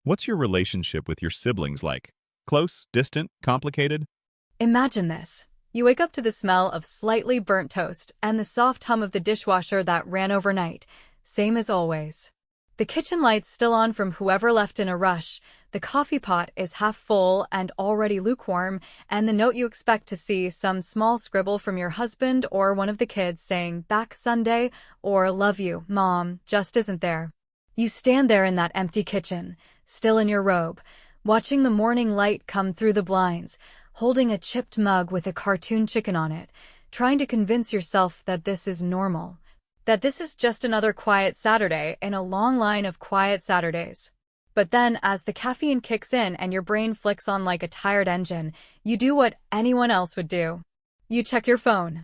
What's your relationship with your siblings like? Close, distant, complicated? Imagine this. You wake up to the smell of slightly burnt toast and the soft hum of the dishwasher that ran overnight, same as always. The kitchen light's still on from whoever left in a rush, the coffee pot is half full and already lukewarm, and the note you expect to see, some small scribble from your husband or one of the kids saying, "Back Sunday," or "Love you, Mom," just isn't there. You stand there in that empty kitchen, still in your robe, watching the morning light come through the blinds, holding a chipped mug with a cartoon chicken on it, trying to convince yourself that this is normal, that this is just another quiet Saturday in a long line of quiet Saturdays. But then, as the caffeine kicks in and your brain flicks on like a tired engine, you do what anyone else would do. You check your phone.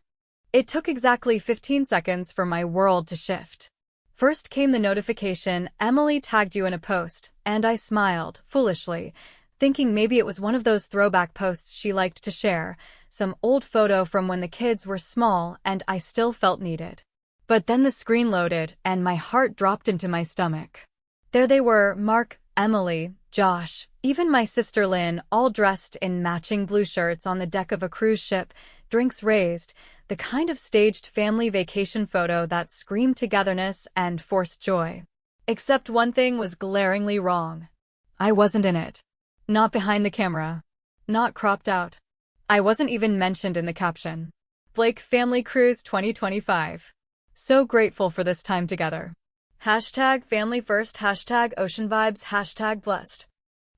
It took exactly 15 seconds for my world to shift. First came the notification, "Emily tagged you in a post," and I smiled, foolishly, thinking maybe it was one of those throwback posts she liked to share, some old photo from when the kids were small and I still felt needed. But then the screen loaded, and my heart dropped into my stomach. There they were, Mark, Emily, Josh, even my sister Lynn, all dressed in matching blue shirts on the deck of a cruise ship, drinks raised, the kind of staged family vacation photo that screamed togetherness and forced joy. Except one thing was glaringly wrong. I wasn't in it. Not behind the camera. Not cropped out. I wasn't even mentioned in the caption. Blake Family Cruise 2025. So grateful for this time together. Hashtag family first, hashtag ocean vibes, hashtag blessed.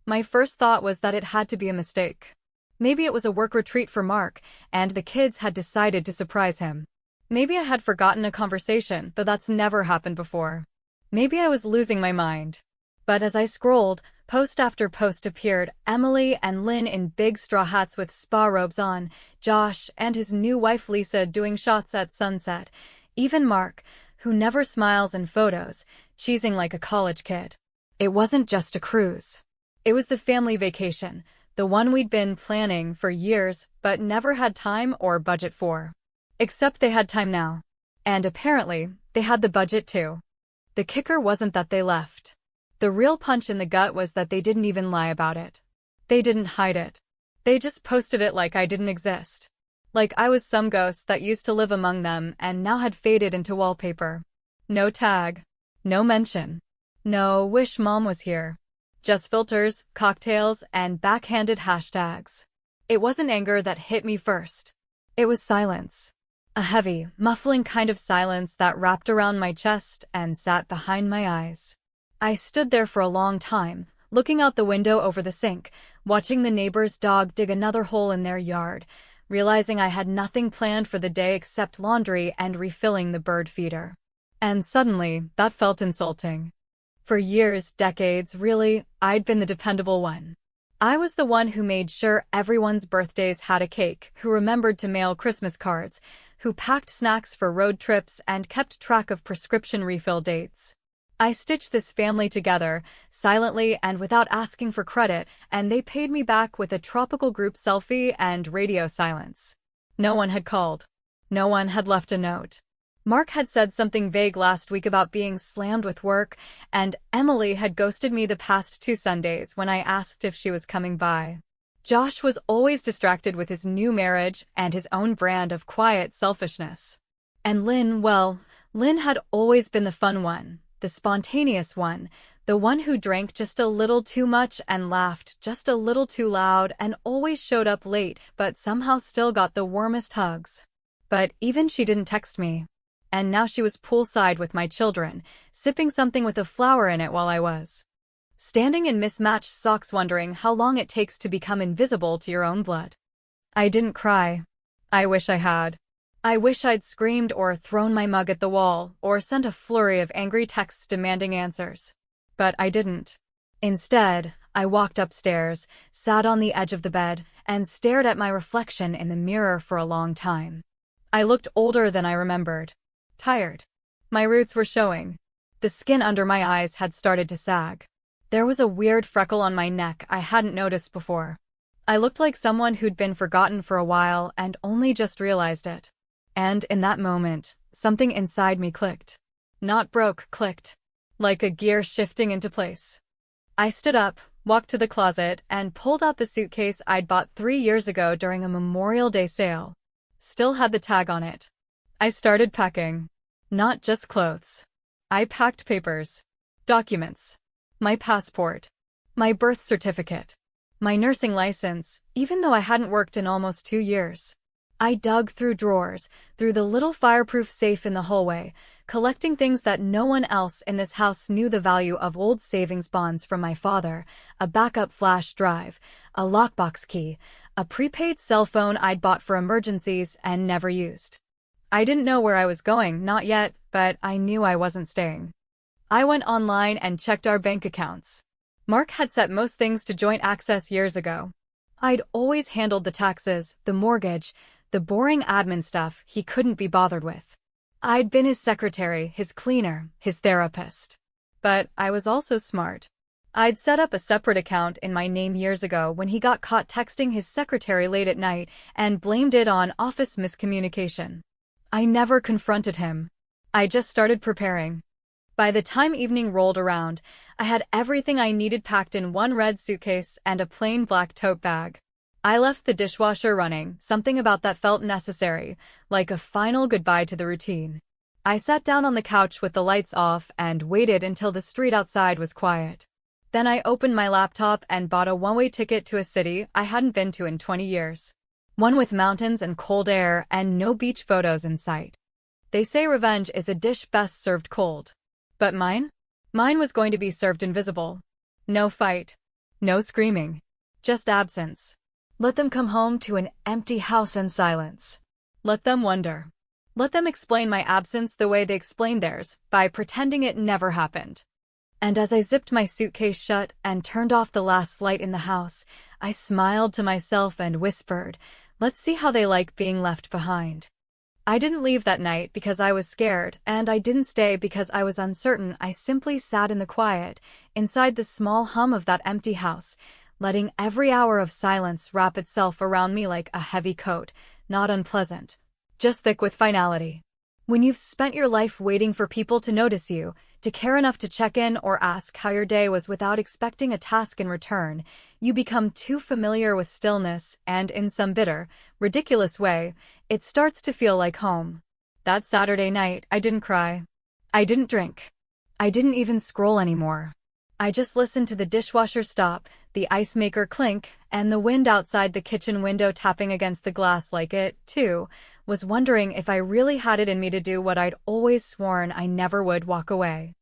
My first thought was that it had to be a mistake. Maybe it was a work retreat for Mark, and the kids had decided to surprise him. Maybe I had forgotten a conversation, but that's never happened before. Maybe I was losing my mind. But as I scrolled, post after post appeared, Emily and Lynn in big straw hats with spa robes on, Josh and his new wife Lisa doing shots at sunset, even Mark, who never smiles in photos, cheesing like a college kid. It wasn't just a cruise. It was the family vacation, the one we'd been planning for years but never had time or budget for. Except they had time now. And apparently, they had the budget too. The kicker wasn't that they left. The real punch in the gut was that they didn't even lie about it. They didn't hide it. They just posted it like I didn't exist. Like I was some ghost that used to live among them and now had faded into wallpaper. No tag. No mention. No "wish mom was here." Just filters, cocktails, and backhanded hashtags. It wasn't anger that hit me first. It was silence. A heavy, muffling kind of silence that wrapped around my chest and sat behind my eyes. I stood there for a long time, looking out the window over the sink, watching the neighbor's dog dig another hole in their yard, realizing I had nothing planned for the day except laundry and refilling the bird feeder. And suddenly, that felt insulting. For years, decades, really, I'd been the dependable one. I was the one who made sure everyone's birthdays had a cake, who remembered to mail Christmas cards, who packed snacks for road trips and kept track of prescription refill dates. I stitched this family together, silently and without asking for credit, and they paid me back with a tropical group selfie and radio silence. No one had called. No one had left a note. Mark had said something vague last week about being slammed with work, and Emily had ghosted me the past 2 Sundays when I asked if she was coming by. Josh was always distracted with his new marriage and his own brand of quiet selfishness. And Lynn, well, Lynn had always been the fun one, the spontaneous one, the one who drank just a little too much and laughed just a little too loud and always showed up late but somehow still got the warmest hugs. But even she didn't text me. And now she was poolside with my children, sipping something with a flower in it while I was standing in mismatched socks wondering how long it takes to become invisible to your own blood. I didn't cry. I wish I had. I wish I'd screamed or thrown my mug at the wall or sent a flurry of angry texts demanding answers. But I didn't. Instead, I walked upstairs, sat on the edge of the bed, and stared at my reflection in the mirror for a long time. I looked older than I remembered. Tired. My roots were showing. The skin under my eyes had started to sag. There was a weird freckle on my neck I hadn't noticed before. I looked like someone who'd been forgotten for a while and only just realized it. And in that moment, something inside me clicked. Not broke, clicked. Like a gear shifting into place. I stood up, walked to the closet, and pulled out the suitcase I'd bought 3 years ago during a Memorial Day sale. Still had the tag on it. I started packing. Not just clothes. I packed papers, documents, my passport, my birth certificate, my nursing license, even though I hadn't worked in almost 2 years. I dug through drawers, through the little fireproof safe in the hallway, collecting things that no one else in this house knew the value of: old savings bonds from my father, a backup flash drive, a lockbox key, a prepaid cell phone I'd bought for emergencies and never used. I didn't know where I was going, not yet, but I knew I wasn't staying. I went online and checked our bank accounts. Mark had set most things to joint access years ago. I'd always handled the taxes, the mortgage, the boring admin stuff he couldn't be bothered with. I'd been his secretary, his cleaner, his therapist. But I was also smart. I'd set up a separate account in my name years ago when he got caught texting his secretary late at night and blamed it on office miscommunication. I never confronted him. I just started preparing. By the time evening rolled around, I had everything I needed packed in one red suitcase and a plain black tote bag. I left the dishwasher running, something about that felt necessary, like a final goodbye to the routine. I sat down on the couch with the lights off and waited until the street outside was quiet. Then I opened my laptop and bought a one-way ticket to a city I hadn't been to in 20 years. One with mountains and cold air and no beach photos in sight. They say revenge is a dish best served cold. But mine? Mine was going to be served invisible. No fight. No screaming. Just absence. Let them come home to an empty house and silence. Let them wonder. Let them explain my absence the way they explained theirs, by pretending it never happened. And as I zipped my suitcase shut and turned off the last light in the house, I smiled to myself and whispered, "Let's see how they like being left behind." I didn't leave that night because I was scared, and I didn't stay because I was uncertain. I simply sat in the quiet, inside the small hum of that empty house, letting every hour of silence wrap itself around me like a heavy coat, not unpleasant, just thick with finality. When you've spent your life waiting for people to notice you, to care enough to check in or ask how your day was without expecting a task in return, you become too familiar with stillness, and in some bitter, ridiculous way, it starts to feel like home. That Saturday night, I didn't cry. I didn't drink. I didn't even scroll anymore. I just listened to the dishwasher stop, the ice maker clink, and the wind outside the kitchen window tapping against the glass like it, too, was wondering if I really had it in me to do what I'd always sworn I never would: walk away.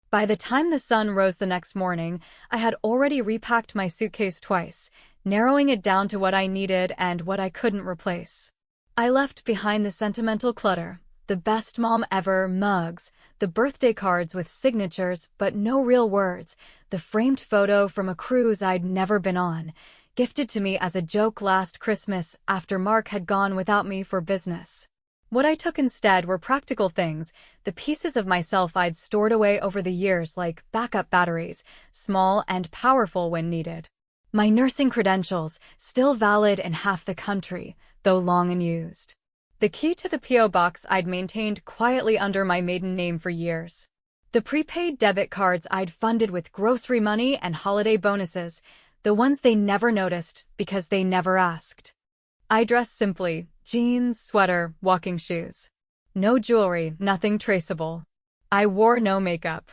By the time the sun rose the next morning, I had already repacked my suitcase twice, narrowing it down to what I needed and what I couldn't replace. I left behind the sentimental clutter, the best mom ever mugs, the birthday cards with signatures but no real words, the framed photo from a cruise I'd never been on, gifted to me as a joke last Christmas after Mark had gone without me for business. What I took instead were practical things, the pieces of myself I'd stored away over the years, like backup batteries, small and powerful when needed. My nursing credentials, still valid in half the country, though long unused. The key to the P.O. box I'd maintained quietly under my maiden name for years. The prepaid debit cards I'd funded with grocery money and holiday bonuses, the ones they never noticed because they never asked. I dressed simply, jeans, sweater, walking shoes. No jewelry, nothing traceable. I wore no makeup.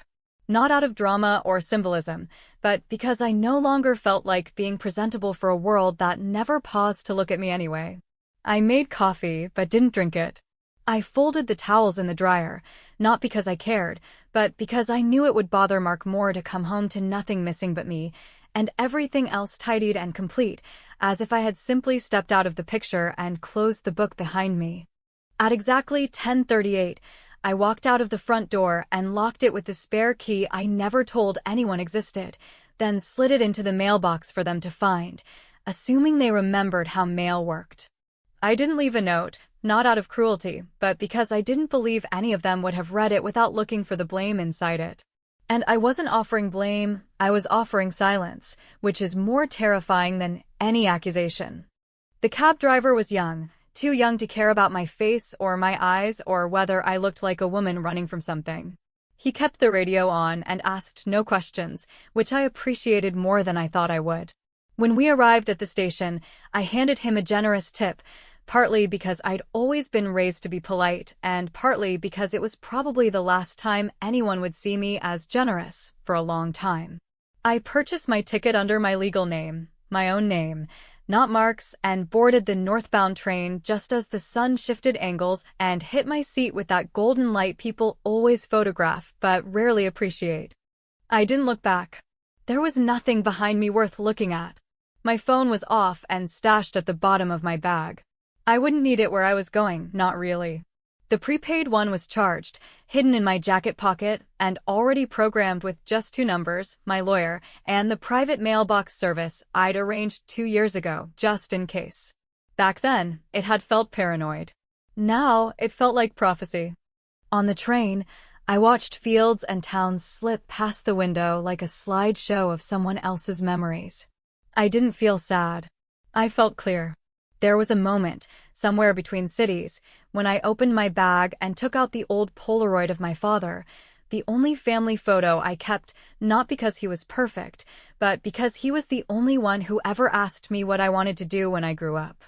Not out of drama or symbolism, but because I no longer felt like being presentable for a world that never paused to look at me anyway. I made coffee, but didn't drink it. I folded the towels in the dryer, not because I cared, but because I knew it would bother Mark more to come home to nothing missing but me, and everything else tidied and complete, as if I had simply stepped out of the picture and closed the book behind me. At exactly 10:38, I walked out of the front door and locked it with the spare key I never told anyone existed, then slid it into the mailbox for them to find, assuming they remembered how mail worked. I didn't leave a note, not out of cruelty, but because I didn't believe any of them would have read it without looking for the blame inside it. And I wasn't offering blame, I was offering silence, which is more terrifying than any accusation. The cab driver was young, too young to care about my face or my eyes or whether I looked like a woman running from something. He kept the radio on and asked no questions, which I appreciated more than I thought I would. When we arrived at the station, I handed him a generous tip, partly because I'd always been raised to be polite, and partly because it was probably the last time anyone would see me as generous for a long time. I purchased my ticket under my legal name, my own name, not Mark's, and boarded the northbound train just as the sun shifted angles and hit my seat with that golden light people always photograph but rarely appreciate. I didn't look back. There was nothing behind me worth looking at. My phone was off and stashed at the bottom of my bag. I wouldn't need it where I was going, not really. The prepaid one was charged, hidden in my jacket pocket, and already programmed with just 2 numbers, my lawyer, and the private mailbox service I'd arranged 2 years ago, just in case. Back then, it had felt paranoid. Now, it felt like prophecy. On the train, I watched fields and towns slip past the window like a slideshow of someone else's memories. I didn't feel sad. I felt clear. There was a moment, somewhere between cities, when I opened my bag and took out the old Polaroid of my father, the only family photo I kept not because he was perfect, but because he was the only one who ever asked me what I wanted to do when I grew up.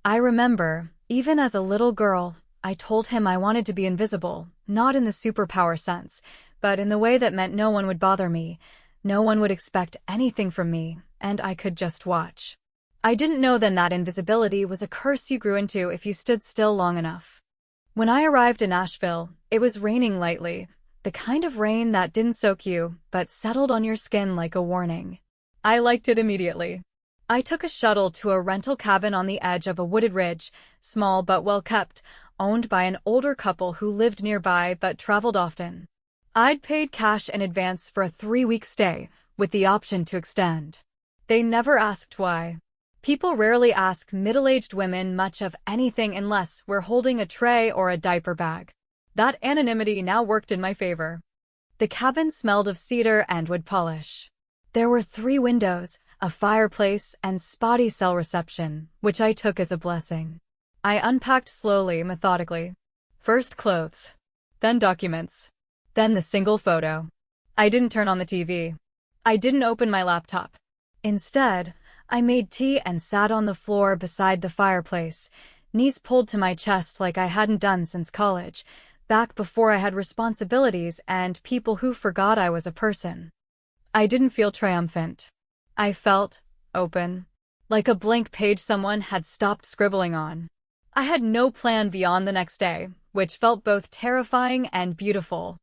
I remember, even as a little girl, I told him I wanted to be invisible, not in the superpower sense, but in the way that meant no one would bother me, no one would expect anything from me, and I could just watch. I didn't know then that invisibility was a curse you grew into if you stood still long enough. When I arrived in Asheville, it was raining lightly, the kind of rain that didn't soak you, but settled on your skin like a warning. I liked it immediately. I took a shuttle to a rental cabin on the edge of a wooded ridge, small but well-kept, owned by an older couple who lived nearby but traveled often. I'd paid cash in advance for a 3-week stay, with the option to extend. They never asked why. People rarely ask middle-aged women much of anything unless we're holding a tray or a diaper bag. That anonymity now worked in my favor. The cabin smelled of cedar and wood polish. There were 3 windows, a fireplace, and spotty cell reception, which I took as a blessing. I unpacked slowly, methodically. First clothes, then documents, then the single photo. I didn't turn on the TV. I didn't open my laptop. Instead, I made tea and sat on the floor beside the fireplace, knees pulled to my chest like I hadn't done since college, back before I had responsibilities and people who forgot I was a person. I didn't feel triumphant. I felt open, like a blank page someone had stopped scribbling on. I had no plan beyond the next day, which felt both terrifying and beautiful.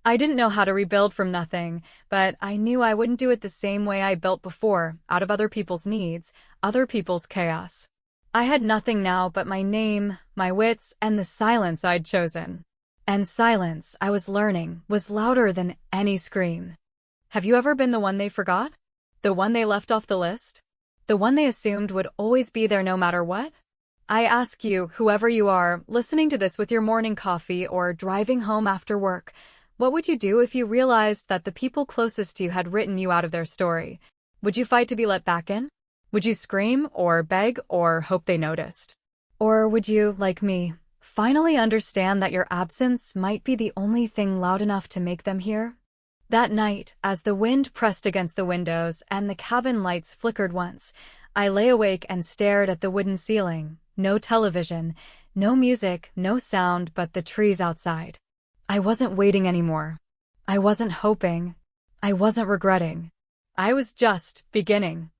I didn't know how to rebuild from nothing, but I knew I wouldn't do it the same way I built before, out of other people's needs, other people's chaos. I had nothing now but my name, my wits, and the silence I'd chosen. And silence, I was learning, was louder than any scream. Have you ever been the one they forgot? The one they left off the list? The one they assumed would always be there no matter what? I ask you, whoever you are, listening to this with your morning coffee or driving home after work, what would you do if you realized that the people closest to you had written you out of their story? Would you fight to be let back in? Would you scream or beg or hope they noticed? Or would you, like me, finally understand that your absence might be the only thing loud enough to make them hear? That night, as the wind pressed against the windows and the cabin lights flickered once, I lay awake and stared at the wooden ceiling. No television, no music, no sound but the trees outside. I wasn't waiting anymore. I wasn't hoping. I wasn't regretting. I was just beginning.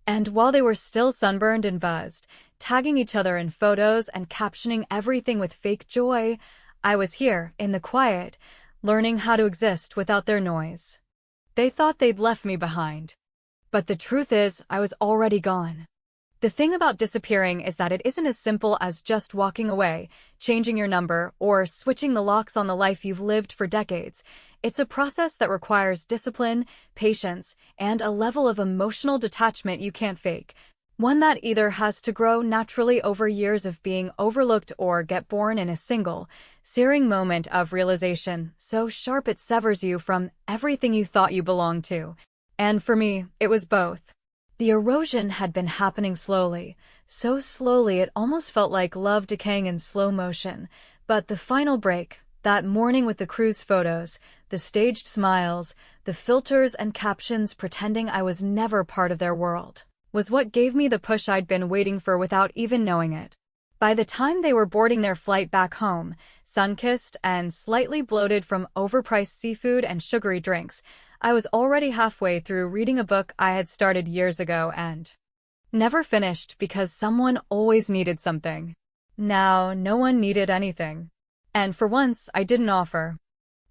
And while they were still sunburned and buzzed, tagging each other in photos and captioning everything with fake joy, I was here, in the quiet, learning how to exist without their noise. They thought they'd left me behind. But the truth is, I was already gone. The thing about disappearing is that it isn't as simple as just walking away, changing your number, or switching the locks on the life you've lived for decades. It's a process that requires discipline, patience, and a level of emotional detachment you can't fake. One that either has to grow naturally over years of being overlooked or get born in a single, searing moment of realization, so sharp it severs you from everything you thought you belonged to. And for me, it was both. The erosion had been happening slowly, so slowly it almost felt like love decaying in slow motion, but the final break, that morning with the cruise photos, the staged smiles, the filters and captions pretending I was never part of their world, was what gave me the push I'd been waiting for without even knowing it. By the time they were boarding their flight back home, sun-kissed and slightly bloated from overpriced seafood and sugary drinks, I was already halfway through reading a book I had started years ago and never finished because someone always needed something. Now, no one needed anything. And for once, I didn't offer.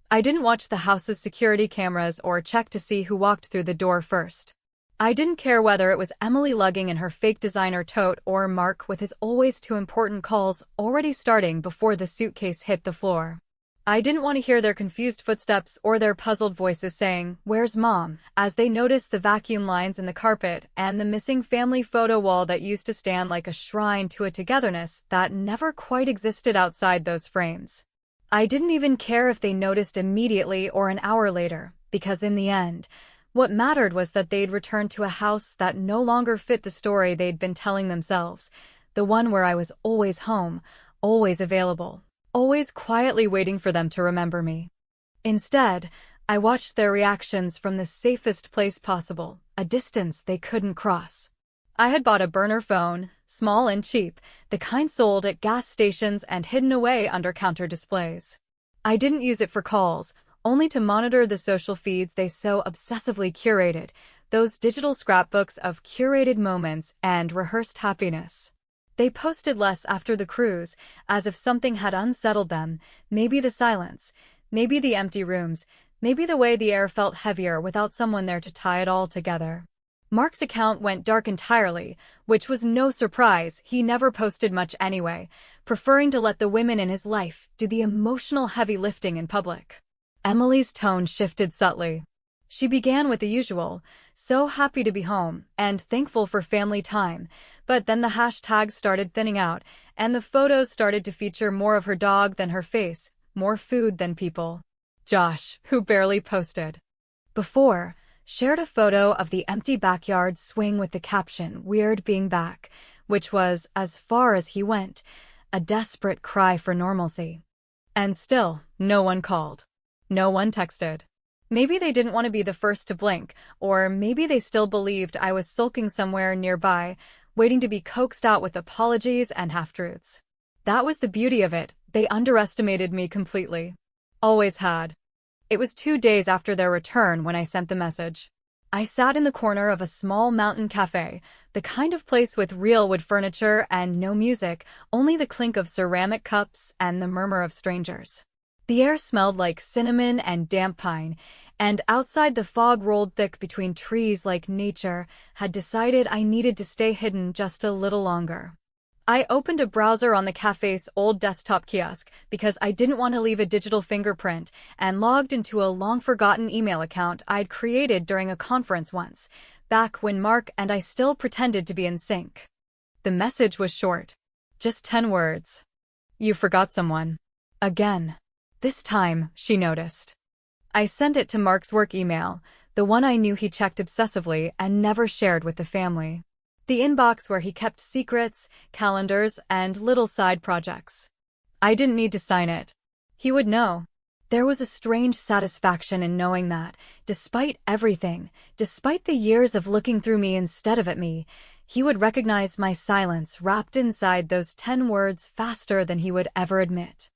I didn't watch the house's security cameras or check to see who walked through the door first. I didn't care whether it was Emily lugging in her fake designer tote or Mark with his always too important calls already starting before the suitcase hit the floor. I didn't want to hear their confused footsteps or their puzzled voices saying, "Where's Mom?" as they noticed the vacuum lines in the carpet and the missing family photo wall that used to stand like a shrine to a togetherness that never quite existed outside those frames. I didn't even care if they noticed immediately or an hour later, because in the end, what mattered was that they'd returned to a house that no longer fit the story they'd been telling themselves, the one where I was always home, always available, always quietly waiting for them to remember me. Instead, I watched their reactions from the safest place possible, a distance they couldn't cross. I had bought a burner phone, small and cheap, the kind sold at gas stations and hidden away under counter displays. I didn't use it for calls, only to monitor the social feeds they so obsessively curated, those digital scrapbooks of curated moments and rehearsed happiness. They posted less after the cruise, as if something had unsettled them, maybe the silence, maybe the empty rooms, maybe the way the air felt heavier without someone there to tie it all together. Mark's account went dark entirely, which was no surprise. He never posted much anyway, preferring to let the women in his life do the emotional heavy lifting in public. Emily's tone shifted subtly. She began with the usual, "So happy to be home," and "thankful for family time," but then the hashtags started thinning out, and the photos started to feature more of her dog than her face, more food than people. Josh, who barely posted before, shared a photo of the empty backyard swing with the caption, "Weird being back," which was, as far as he went, a desperate cry for normalcy. And still, no one called. No one texted. Maybe they didn't want to be the first to blink, or maybe they still believed I was sulking somewhere nearby, waiting to be coaxed out with apologies and half-truths. That was the beauty of it. They underestimated me completely. Always had. It was 2 days after their return when I sent the message. I sat in the corner of a small mountain cafe, the kind of place with real wood furniture and no music, only the clink of ceramic cups and the murmur of strangers. The air smelled like cinnamon and damp pine, and outside the fog rolled thick between trees like nature had decided I needed to stay hidden just a little longer. I opened a browser on the cafe's old desktop kiosk because I didn't want to leave a digital fingerprint and logged into a long-forgotten email account I'd created during a conference once, back when Mark and I still pretended to be in sync. The message was short. Just 10 words. "You forgot someone. Again." This time, she noticed. I sent it to Mark's work email, the one I knew he checked obsessively and never shared with the family. The inbox where he kept secrets, calendars, and little side projects. I didn't need to sign it. He would know. There was a strange satisfaction in knowing that, despite everything, despite the years of looking through me instead of at me, he would recognize my silence wrapped inside those 10 words faster than he would ever admit.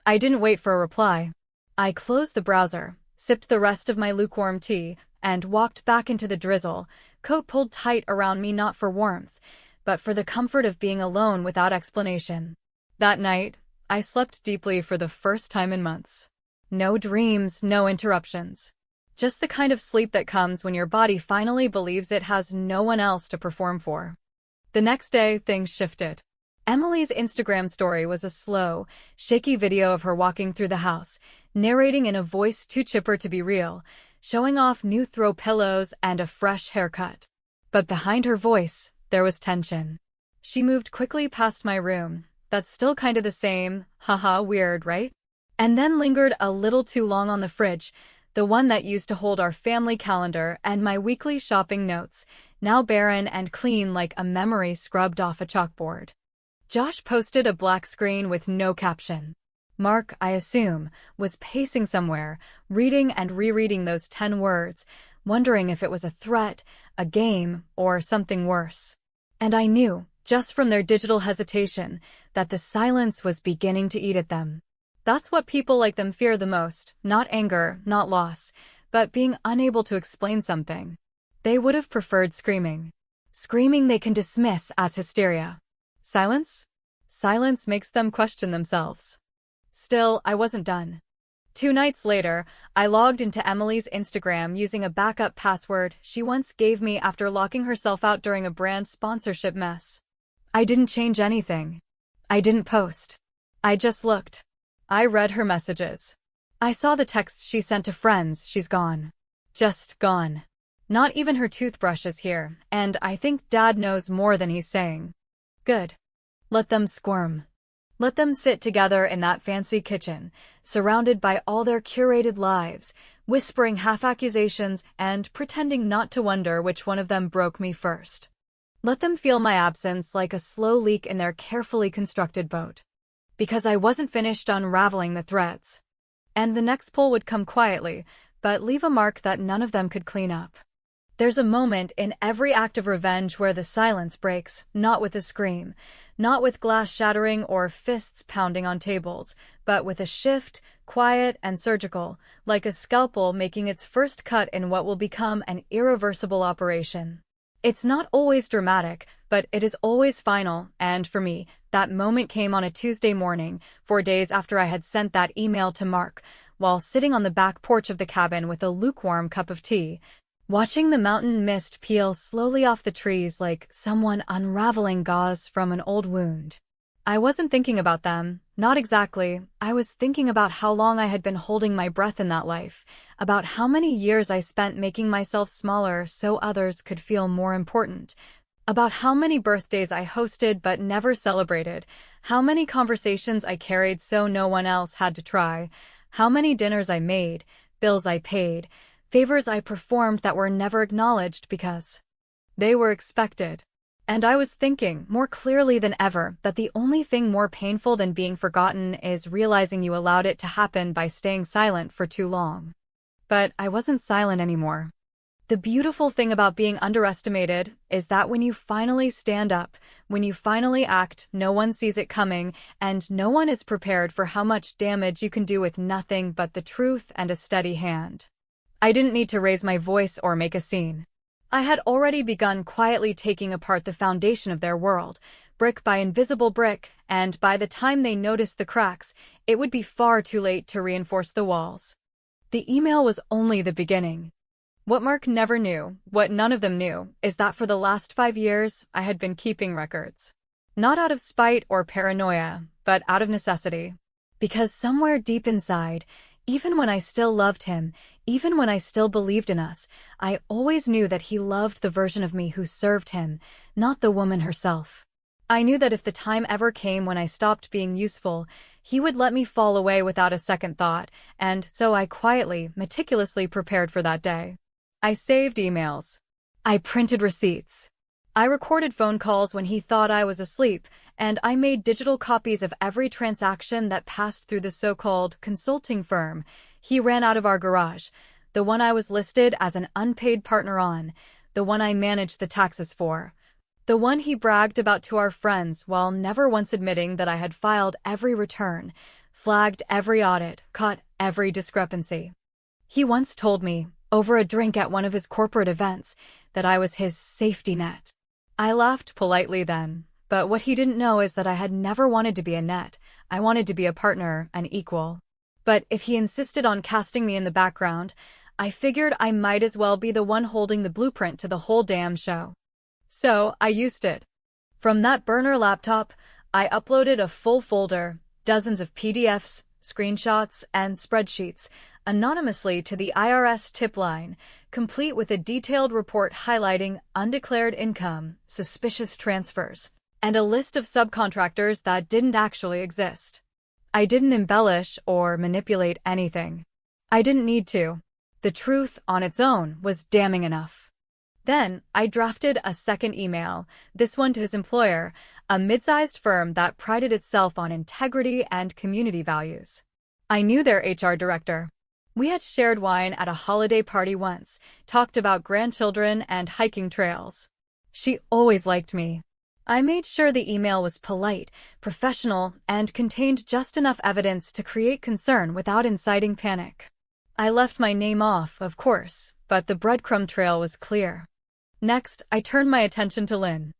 I didn't wait for a reply. I closed the browser, sipped the rest of my lukewarm tea, and walked back into the drizzle, coat pulled tight around me not for warmth, but for the comfort of being alone without explanation. That night, I slept deeply for the first time in months. No dreams, no interruptions. Just the kind of sleep that comes when your body finally believes it has no one else to perform for. The next day, things shifted. Emily's Instagram story was a slow, shaky video of her walking through the house, narrating in a voice too chipper to be real, showing off new throw pillows and a fresh haircut. But behind her voice, there was tension. She moved quickly past my room. That's still kind of the same, haha, weird, right? And then lingered a little too long on the fridge, the one that used to hold our family calendar and my weekly shopping notes, now barren and clean like a memory scrubbed off a chalkboard. Josh posted a black screen with no caption. Mark, I assume, was pacing somewhere, reading and rereading those 10 words, wondering if it was a threat, a game, or something worse. And I knew, just from their digital hesitation, that the silence was beginning to eat at them. That's what people like them fear the most, not anger, not loss, but being unable to explain something. They would have preferred screaming. Screaming they can dismiss as hysteria. Silence? Silence makes them question themselves. Still, I wasn't done. 2 nights later, I logged into Emily's Instagram using a backup password she once gave me after locking herself out during a brand sponsorship mess. I didn't change anything. I didn't post. I just looked. I read her messages. I saw the texts she sent to friends. She's gone. Just gone. Not even her toothbrush is here, and I think Dad knows more than he's saying. Good. Let them squirm. Let them sit together in that fancy kitchen, surrounded by all their curated lives, whispering half-accusations and pretending not to wonder which one of them broke me first. Let them feel my absence like a slow leak in their carefully constructed boat. Because I wasn't finished unraveling the threads. And the next pull would come quietly, but leave a mark that none of them could clean up. There's a moment in every act of revenge where the silence breaks, not with a scream, not with glass shattering or fists pounding on tables, but with a shift, quiet and surgical, like a scalpel making its first cut in what will become an irreversible operation. It's not always dramatic, but it is always final, and for me, that moment came on a Tuesday morning, 4 days after I had sent that email to Mark, while sitting on the back porch of the cabin with a lukewarm cup of tea, watching the mountain mist peel slowly off the trees like someone unraveling gauze from an old wound. I wasn't thinking about them, not exactly. I was thinking about how long I had been holding my breath in that life, about how many years I spent making myself smaller so others could feel more important, about how many birthdays I hosted but never celebrated, how many conversations I carried so no one else had to try, how many dinners I made, bills I paid, favors I performed that were never acknowledged because they were expected. And I was thinking, more clearly than ever, that the only thing more painful than being forgotten is realizing you allowed it to happen by staying silent for too long. But I wasn't silent anymore. The beautiful thing about being underestimated is that when you finally stand up, when you finally act, no one sees it coming, and no one is prepared for how much damage you can do with nothing but the truth and a steady hand. I didn't need to raise my voice or make a scene. I had already begun quietly taking apart the foundation of their world, brick by invisible brick, and by the time they noticed the cracks, it would be far too late to reinforce the walls. The email was only the beginning. What Mark never knew, what none of them knew, is that for the last 5 years, I had been keeping records. Not out of spite or paranoia, but out of necessity. Because somewhere deep inside, even when I still loved him, even when I still believed in us, I always knew that he loved the version of me who served him, not the woman herself. I knew that if the time ever came when I stopped being useful, he would let me fall away without a second thought, and so I quietly, meticulously prepared for that day. I saved emails. I printed receipts. I recorded phone calls when he thought I was asleep, and I made digital copies of every transaction that passed through the so-called consulting firm he ran out of our garage, the one I was listed as an unpaid partner on, the one I managed the taxes for, the one he bragged about to our friends while never once admitting that I had filed every return, flagged every audit, caught every discrepancy. He once told me, over a drink at one of his corporate events, that I was his safety net. I laughed politely then, but what he didn't know is that I had never wanted to be a net. I wanted to be a partner, an equal. But if he insisted on casting me in the background, I figured I might as well be the one holding the blueprint to the whole damn show. So I used it. From that burner laptop, I uploaded a full folder, dozens of PDFs, screenshots, and spreadsheets, anonymously to the IRS tip line, complete with a detailed report highlighting undeclared income, suspicious transfers, and a list of subcontractors that didn't actually exist. I didn't embellish or manipulate anything. I didn't need to. The truth, on its own, was damning enough. Then, I drafted a second email, this one to his employer, a mid-sized firm that prided itself on integrity and community values. I knew their HR director. We had shared wine at a holiday party once, talked about grandchildren and hiking trails. She always liked me. I made sure the email was polite, professional, and contained just enough evidence to create concern without inciting panic. I left my name off, of course, but the breadcrumb trail was clear. Next, I turned my attention to Lynn.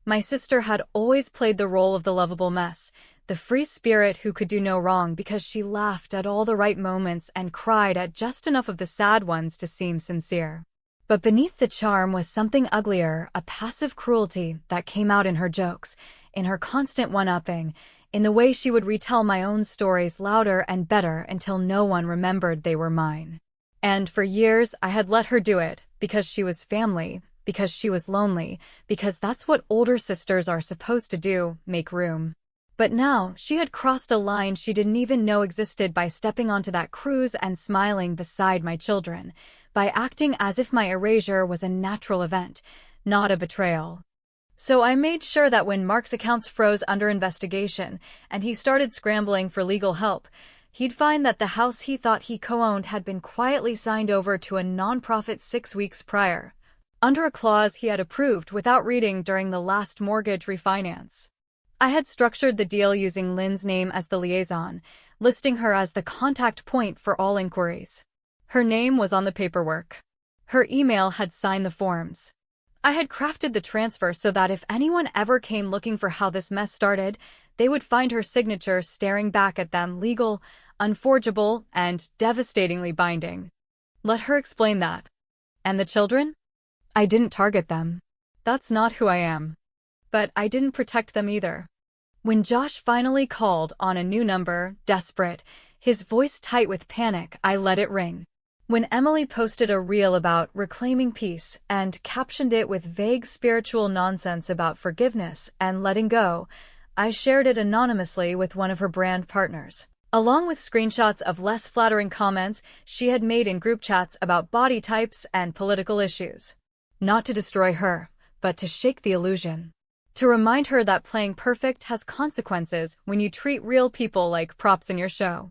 My sister had always played the role of the lovable mess, the free spirit who could do no wrong because she laughed at all the right moments and cried at just enough of the sad ones to seem sincere. But beneath the charm was something uglier, a passive cruelty that came out in her jokes, in her constant one-upping, in the way she would retell my own stories louder and better until no one remembered they were mine. And for years I had let her do it, because she was family, because she was lonely, because that's what older sisters are supposed to do, make room. But now, she had crossed a line she didn't even know existed by stepping onto that cruise and smiling beside my children, by acting as if my erasure was a natural event, not a betrayal. So I made sure that when Mark's accounts froze under investigation and he started scrambling for legal help, he'd find that the house he thought he co-owned had been quietly signed over to a nonprofit 6 weeks prior, under a clause he had approved without reading during the last mortgage refinance. I had structured the deal using Lynn's name as the liaison, listing her as the contact point for all inquiries. Her name was on the paperwork. Her email had signed the forms. I had crafted the transfer so that if anyone ever came looking for how this mess started, they would find her signature staring back at them, legal, unforgeable, and devastatingly binding. Let her explain that. And the children? I didn't target them. That's not who I am. But I didn't protect them either. When Josh finally called on a new number, desperate, his voice tight with panic, I let it ring. When Emily posted a reel about reclaiming peace and captioned it with vague spiritual nonsense about forgiveness and letting go, I shared it anonymously with one of her brand partners, along with screenshots of less flattering comments she had made in group chats about body types and political issues. Not to destroy her, but to shake the illusion. To remind her that playing perfect has consequences when you treat real people like props in your show.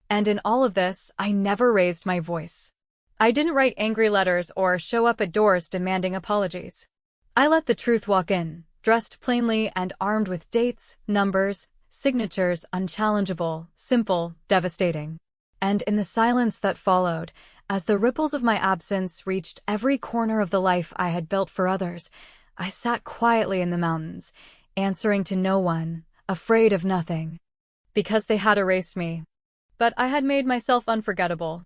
And in all of this, I never raised my voice. I didn't write angry letters or show up at doors demanding apologies. I let the truth walk in, dressed plainly and armed with dates, numbers, signatures, unchallengeable, simple, devastating. And in the silence that followed, as the ripples of my absence reached every corner of the life I had built for others, I sat quietly in the mountains, answering to no one, afraid of nothing. Because they had erased me. But I had made myself unforgettable.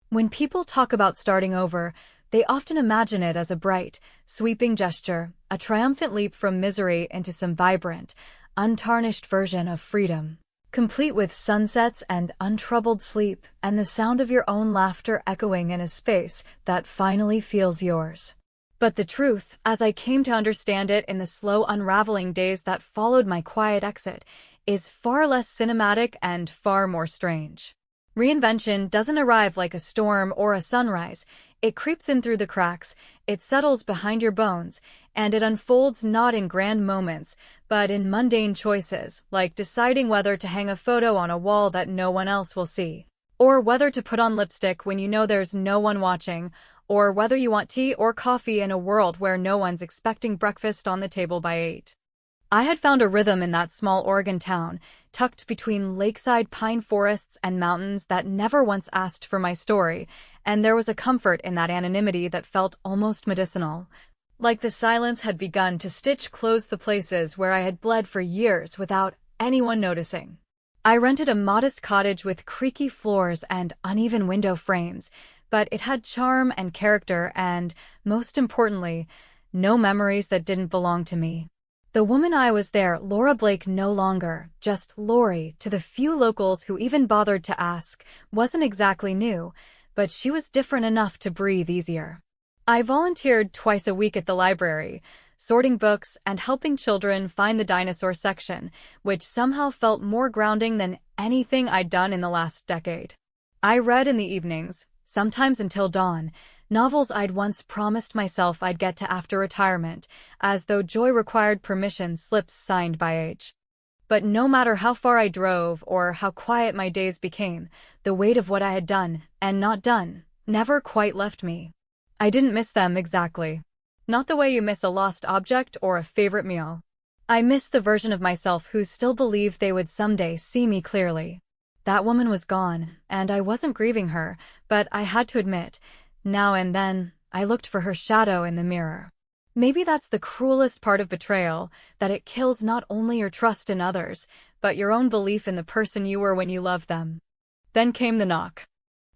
When people talk about starting over, they often imagine it as a bright, sweeping gesture, a triumphant leap from misery into some vibrant, untarnished version of freedom, complete with sunsets and untroubled sleep and the sound of your own laughter echoing in a space that finally feels yours. But the truth, as I came to understand it in the slow unraveling days that followed my quiet exit, is far less cinematic and far more strange. Reinvention doesn't arrive like a storm or a sunrise. It creeps in through the cracks, it settles behind your bones, and it unfolds not in grand moments, but in mundane choices, like deciding whether to hang a photo on a wall that no one else will see, or whether to put on lipstick when you know there's no one watching, or whether you want tea or coffee in a world where no one's expecting breakfast on the table by 8. I had found a rhythm in that small Oregon town, tucked between lakeside pine forests and mountains that never once asked for my story, and there was a comfort in that anonymity that felt almost medicinal. Like the silence had begun to stitch close the places where I had bled for years without anyone noticing. I rented a modest cottage with creaky floors and uneven window frames, but it had charm and character and, most importantly, no memories that didn't belong to me. The woman I was there, Laura Blake, no longer, just Lori, to the few locals who even bothered to ask, wasn't exactly new, but she was different enough to breathe easier. I volunteered twice a week at the library, sorting books and helping children find the dinosaur section, which somehow felt more grounding than anything I'd done in the last decade. I read in the evenings, sometimes until dawn, novels I'd once promised myself I'd get to after retirement, as though joy required permission slips signed by age. But no matter how far I drove or how quiet my days became, the weight of what I had done and not done never quite left me. I didn't miss them exactly. Not the way you miss a lost object or a favorite meal. I missed the version of myself who still believed they would someday see me clearly. That woman was gone, and I wasn't grieving her, but I had to admit, now and then, I looked for her shadow in the mirror. Maybe that's the cruelest part of betrayal, that it kills not only your trust in others, but your own belief in the person you were when you loved them. Then came the knock.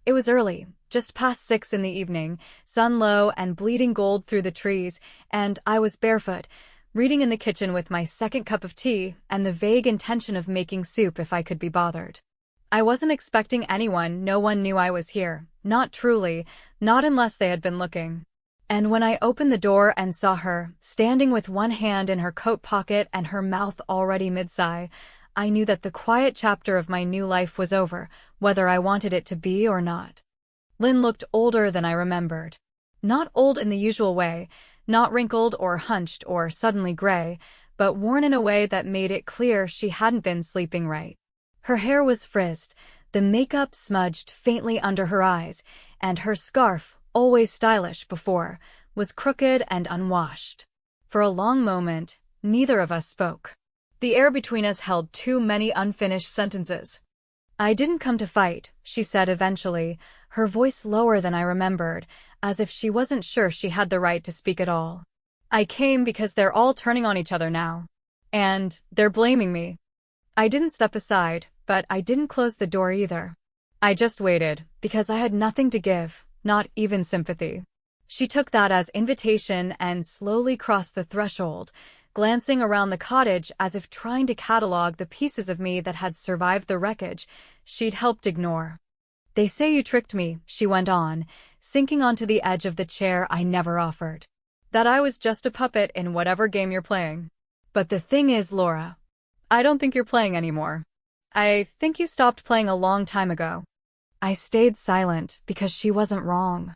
It was early, just past 6 in the evening, sun low and bleeding gold through the trees, and I was barefoot, reading in the kitchen with my second cup of tea and the vague intention of making soup if I could be bothered. I wasn't expecting anyone, no one knew I was here, not truly, not unless they had been looking. And when I opened the door and saw her, standing with one hand in her coat pocket and her mouth already mid-sigh, I knew that the quiet chapter of my new life was over, whether I wanted it to be or not. Lynn looked older than I remembered. Not old in the usual way, not wrinkled or hunched or suddenly gray, but worn in a way that made it clear she hadn't been sleeping right. Her hair was frizzed, the makeup smudged faintly under her eyes, and her scarf, always stylish before, was crooked and unwashed. For a long moment, neither of us spoke. The air between us held too many unfinished sentences. "I didn't come to fight," she said eventually, her voice lower than I remembered, as if she wasn't sure she had the right to speak at all. "I came because they're all turning on each other now. And they're blaming me." I didn't step aside, but I didn't close the door either. I just waited, because I had nothing to give, not even sympathy. She took that as invitation and slowly crossed the threshold, glancing around the cottage as if trying to catalog the pieces of me that had survived the wreckage she'd helped ignore. "They say you tricked me," she went on, sinking onto the edge of the chair I never offered. "That I was just a puppet in whatever game you're playing. But the thing is, Laura, I don't think you're playing anymore. I think you stopped playing a long time ago." I stayed silent because she wasn't wrong.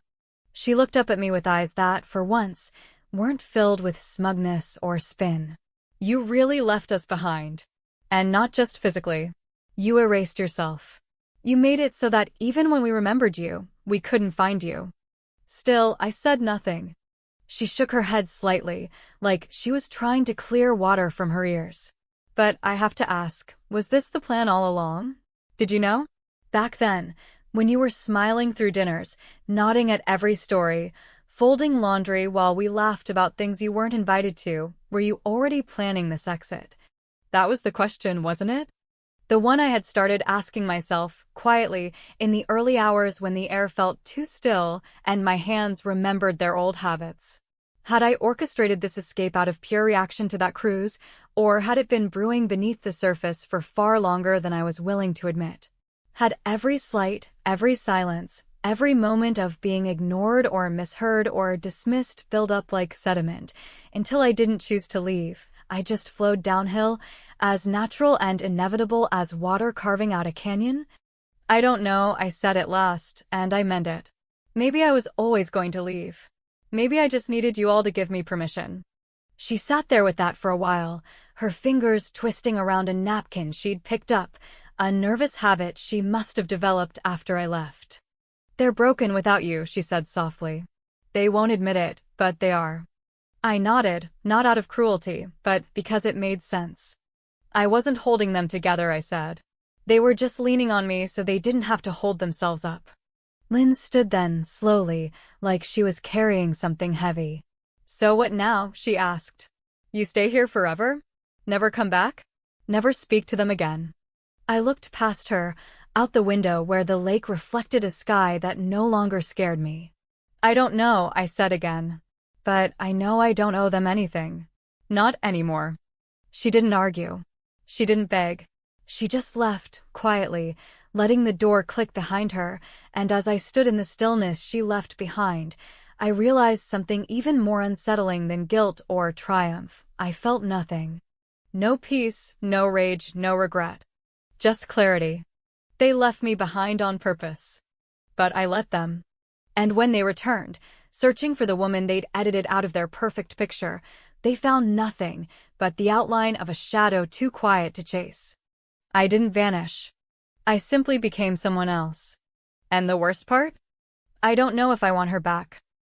She looked up at me with eyes that, for once, weren't filled with smugness or spin. "You really left us behind. And not just physically. You erased yourself. You made it so that even when we remembered you, we couldn't find you." Still, I said nothing. She shook her head slightly, like she was trying to clear water from her ears. "But I have to ask, was this the plan all along? Did you know? Back then, when you were smiling through dinners, nodding at every story, folding laundry while we laughed about things you weren't invited to, were you already planning this exit?" That was the question, wasn't it? The one I had started asking myself, quietly, in the early hours when the air felt too still and my hands remembered their old habits. Had I orchestrated this escape out of pure reaction to that cruise, or had it been brewing beneath the surface for far longer than I was willing to admit? Had every slight, every silence, every moment of being ignored or misheard or dismissed built up like sediment, until I didn't choose to leave? I just flowed downhill, as natural and inevitable as water carving out a canyon? "I don't know," I said at last, and I meant it. "Maybe I was always going to leave. Maybe I just needed you all to give me permission." She sat there with that for a while, her fingers twisting around a napkin she'd picked up, a nervous habit she must have developed after I left. "They're broken without you," she said softly. "They won't admit it, but they are." I nodded, not out of cruelty, but because it made sense. "I wasn't holding them together," I said. "They were just leaning on me so they didn't have to hold themselves up." Lynn stood then, slowly, like she was carrying something heavy. "So what now?" she asked. "You stay here forever? Never come back? Never speak to them again?" I looked past her, out the window where the lake reflected a sky that no longer scared me. "I don't know," I said again. "But I know I don't owe them anything. Not anymore." She didn't argue. She didn't beg. She just left, quietly, letting the door click behind her, and as I stood in the stillness she left behind, I realized something even more unsettling than guilt or triumph. I felt nothing. No peace, no rage, no regret. Just clarity. They left me behind on purpose. But I let them. And when they returned, searching for the woman they'd edited out of their perfect picture, they found nothing but the outline of a shadow too quiet to chase. I didn't vanish. I simply became someone else. And the worst part? I don't know if I want her back.